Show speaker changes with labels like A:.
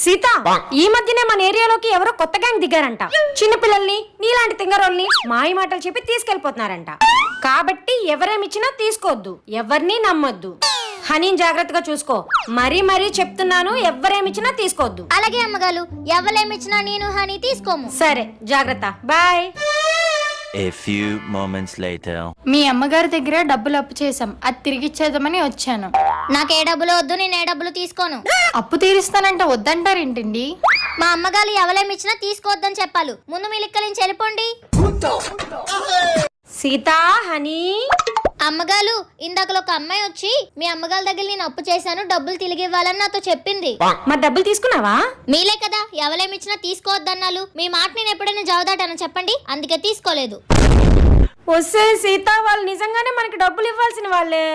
A: సీత, ఈ మధ్యనే మన ఏరియాలోకి ఎవరో కొత్త గ్యాంగ్ దిగారంట. చిన్న పిల్లల్ని నీలాంటి తింగరోల్ని మాయ మాటలు చెప్పి తీసుకెళ్లిపోతున్నారంట. కాబట్టి ఎవరేమిచ్చినా తీసుకోవద్దు, ఎవరిని నమ్మొద్దు. హనీని జాగ్రత్తగా చూసుకో. మరీ మరీ చెప్తున్నాను, ఎవరేమిచ్చినా తీసుకోవద్దు.
B: అలాగే అమ్మగారు, ఎవరేమిచ్చినా నేను హనీ తీసుకోము.
A: సరే, జాగ్రత్త. Bye.
C: A few moments later.
D: మీ అమ్మగారి దగ్గర డబ్బులు అప్పు చేసాం, అది తిరిగిచ్చేద్దామని వచ్చాను.
B: నాకు ఏ డబ్బులు వద్దు, నేను ఏ డబ్బులు తీసుకోను.
D: అప్పు తీరుస్తానంటే వద్దంటారేంటండి?
B: మా అమ్మగారు ఎవరేమిచ్చినా తీసుకోవద్దని చెప్పాలి. ముందు మీ లెక్కల నుంచి వెళ్ళిపోండి.
A: సీత, హనీ.
B: అమ్మగారు, ఇందాకలో ఒక అమ్మాయి వచ్చి మీ అమ్మగారి దగ్గర నేను అప్పు చేశాను, డబ్బులు తిరిగి ఇవ్వాలని నాతో చెప్పింది.
A: మరి డబ్బులు తీసుకున్నావా?
B: మీలే కదా ఎవరేమిచ్చినా తీసుకోవద్దన్నాలు. మీ మాట నేను ఎప్పుడైనా జవదాటాను చెప్పండి, అందుకే తీసుకోలేదు.
A: వస్తే సీత, వాళ్ళు నిజంగానే మనకి డబ్బులు ఇవ్వాల్సిన వాళ్ళే.